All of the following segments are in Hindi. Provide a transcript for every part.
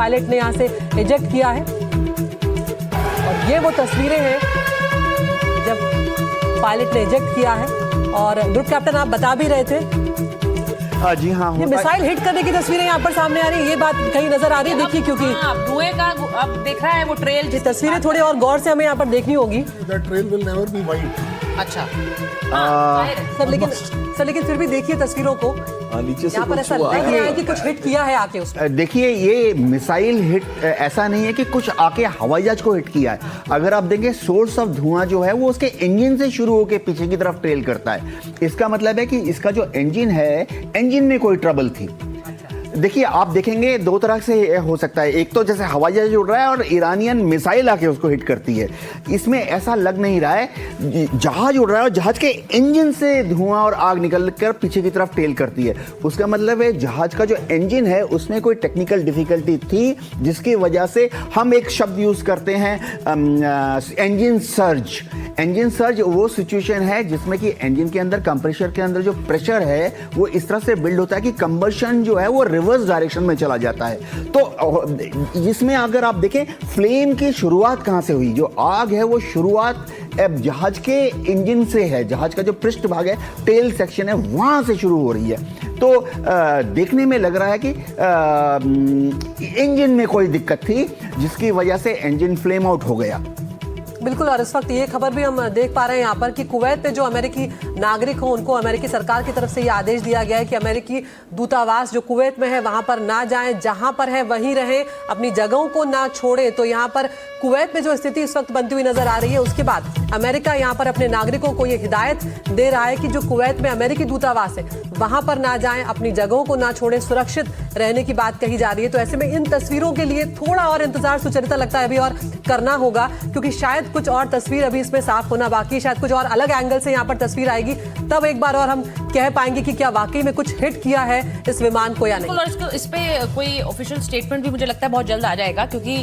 पायलट ने यहाँ से इजेक्ट किया है। और ये वो तस्वीरें हैं जब पायलट ने इजेक्ट किया है। और ग्रुप कैप्टन आप बता भी रहे थे, जी हाँ, ये मिसाइल हिट करने की तस्वीरें यहाँ पर सामने आ रही है, ये बात कहीं नजर आ रही है। देखिए क्योंकि धुएं का अब दिख रहा है वो ट्रेल, तस्वीरें थोड़ी और गौर से हमें यहाँ पर देखनी होगी। That trail will never be white. अच्छा सर लेकिन फिर भी देखिए तस्वीरों को, नीचे से यहाँ पर ऐसा लग रहा है कि कुछ हिट किया है आके उसमें। देखिए ये मिसाइल हिट ऐसा नहीं है कि कुछ आके हवाई जहाज को हिट किया है। अगर आप देखें सोर्स ऑफ धुआं जो है वो उसके इंजन से शुरू होकर पीछे की तरफ ट्रेल करता है। इसका मतलब है कि इसका जो इंजन है, इंजन में कोई ट्रबल थी। देखिए आप देखेंगे दो तरह से हो सकता है, एक तो जैसे हवाई जहाज उड़ रहा है और ईरानियन मिसाइल आके उसको हिट करती है। इसमें ऐसा लग नहीं रहा है, जहाज उड़ रहा है और जहाज के इंजन से धुआं और आग निकल कर पीछे की तरफ टेल करती है। उसका मतलब है जहाज का जो इंजन है उसमें कोई टेक्निकल डिफिकल्टी थी, जिसकी वजह से हम एक शब्द यूज करते हैं इंजन सर्ज। इंजन सर्ज वो सिचुएशन है जिसमें कि इंजन के अंदर कंप्रेसर के अंदर जो प्रेशर है वो इस तरह से बिल्ड होता है कि कंबशन जो है वो रिवर्स डायरेक्शन में चला जाता है। तो इसमें अगर आप देखें फ्लेम की शुरुआत कहां से हुई, जो आग है वो शुरुआत जहाज के इंजन से है। जहाज का जो पृष्ठ भाग है, टेल सेक्शन है, वहां से शुरू हो रही है। तो देखने में लग रहा है कि इंजन में कोई दिक्कत थी जिसकी वजह से इंजन फ्लेम आउट हो गया। बिल्कुल। और इस वक्त ये खबर भी हम देख पा रहे हैं यहाँ पर कि कुवैत में जो अमेरिकी नागरिक हो उनको अमेरिकी सरकार की तरफ से ये आदेश दिया गया है कि अमेरिकी दूतावास जो कुवैत में है वहां पर ना जाएं, जहां पर है वहीं रहें, अपनी जगहों को ना छोड़ें। तो यहाँ पर कुवैत में जो स्थिति इस वक्त बनती हुई नजर आ रही है, उसके बाद अमेरिका यहाँ पर अपने नागरिकों को ये हिदायत दे रहा है कि जो कुवैत में अमेरिकी दूतावास है वहां पर ना जाएं, अपनी जगहों को ना छोड़ें, सुरक्षित रहने की बात कही जा रही है। तो ऐसे में इन तस्वीरों के लिए थोड़ा और इंतजार सुचरिता लगता है अभी और करना होगा, क्योंकि शायद कुछ और तस्वीर अभी इसमें साफ होना बाकी है। शायद कुछ और अलग एंगल से यहाँ पर तस्वीर आएगी, तब एक बार और हम कह पाएंगे कि क्या वाकई में कुछ हिट किया है इस विमान को या नहीं। और इस पे कोई ऑफिशियल स्टेटमेंट भी मुझे लगता है बहुत जल्द आ जाएगा, क्योंकि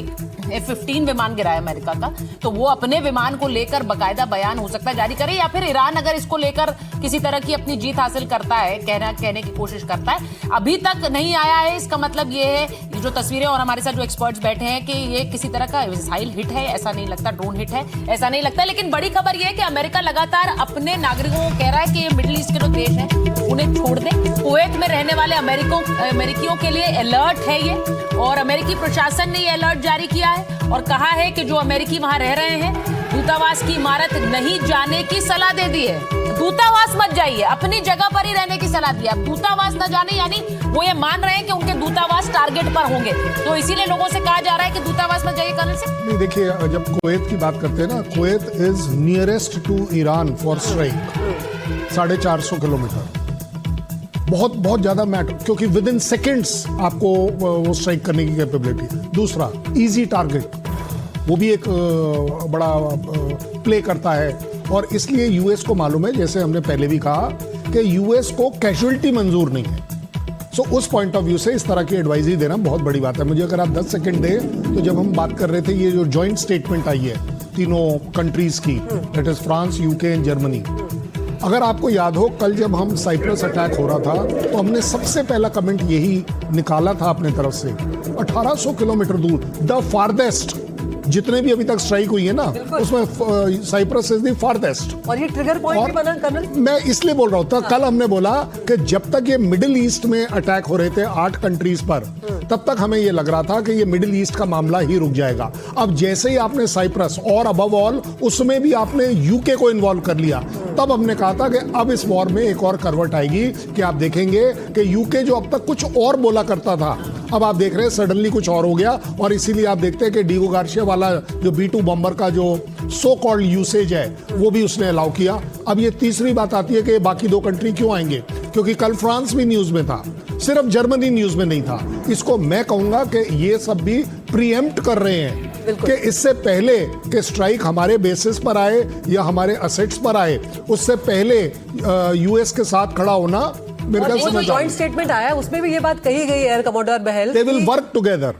F-15 विमान गिरा है अमेरिका का, तो वो अपने विमान को लेकर बाकायदा बयान हो सकता है जारी करे, या फिर ईरान अगर इसको लेकर किसी तरह की अपनी जीत हासिल करता है, कहने की कोशिश करता है। अभी तक नहीं आया है। इसका मतलब ये है, ये जो तस्वीरें और हमारे साथ जो एक्सपर्ट्स बैठे हैं, कि ये किसी तरह का मिसाइल हिट है ऐसा नहीं लगता, ड्रोन हिट है ऐसा नहीं लगता। लेकिन बड़ी खबर ये है कि अमेरिका लगातार अपने नागरिकों को कह रहा है कि ये मिडिल ईस्ट के जो देश हैं उन्हें छोड़ दें। कुवैत में रहने वाले अमेरिकियों के लिए अलर्ट है ये, और अमेरिकी प्रशासन ने ये अलर्ट जारी किया है और कहा है कि जो अमेरिकी वहां रह रहे हैं दूतावास की इमारत नहीं जाने की सलाह दे दी है। दूतावास मत जाइए, अपनी जगह पर ही रहने की सलाह दी है। दूतावास न जाने यानी वो ये मान रहे हैं कि उनके दूतावास टारगेट पर होंगे, तो इसीलिए लोगों से कहा जा रहा है कि दूतावास मत जाइए। कर्नल सिंह, नहीं देखिए, जब कुवैत की बात करते हैं ना, Kuwait is nearest to Iran for strike 450 kilometre. बहुत ज्यादा मैटर, क्योंकि विद इन सेकेंड्स आपको वो स्ट्राइक करने की कैपेबिलिटी। दूसरा, इजी टारगेट, वो भी एक बड़ा प्ले करता है। और इसलिए यूएस को मालूम है, जैसे हमने पहले भी कहा, कि यूएस को कैजुअल्टी मंजूर नहीं है। सो उस पॉइंट ऑफ व्यू से इस तरह की एडवाइजरी देना बहुत बड़ी बात है। मुझे अगर आप 10 सेकंड दें, तो जब हम बात कर रहे थे, ये जो जॉइंट स्टेटमेंट आई है तीनों कंट्रीज की, that is France, UK and Germany. अगर आपको याद हो, कल जब हम साइप्रस अटैक हो रहा था तो हमने सबसे पहला कमेंट यही निकाला था अपने तरफ से, 1800 किलोमीटर दूर, द फारदेस्ट, जितने भी अभी तक स्ट्राइक हुई है ना, उसमें साइप्रस इज द फारदेस्ट। और ये ट्रिगर पॉइंट भी बना कर्नल। मैं इसलिए बोल रहा हूं था, कल हमने बोला कि जब तक ये मिडिल ईस्ट में अटैक हो रहे थे 8 कंट्रीज पर, तब तक हमें ये लग रहा था कि ये मिडिल ईस्ट का मामला ही रुक जाएगा। अब जैसे ही आपने साइप्रस और अबव ऑल उसमें भी आपने यूके को इन्वॉल्व कर लिया, तब हमने कहा था कि अब इस वॉर में एक और करवट आएगी, कि आप देखेंगे कि यूके जो अब तक कुछ और बोला करता था, अब आप देख रहे हैं सडनली कुछ और हो गया। और इसीलिए आप देखते हैं कि डिगो गार्सिया वाला जो B-2 बम्बर का जो सो कॉल्ड यूसेज है वो भी उसने अलाउ किया। अब ये तीसरी बात आती है कि बाकी 2 कंट्री क्यों आएंगे, क्योंकि कल फ्रांस भी न्यूज में था, सिर्फ जर्मनी न्यूज में नहीं था। इसको मैं कहूंगा कि ये सब भी प्रीएम्प्ट कर रहे हैं कि इससे पहले कि स्ट्राइक हमारे बेसिस पर आए या हमारे असेट्स पर आए, उससे पहले यूएस के साथ खड़ा होना मेरे ख्याल से। जॉइंट स्टेटमेंट आया, उसमें भी ये बात कही गई air commander Bahl, they will work together.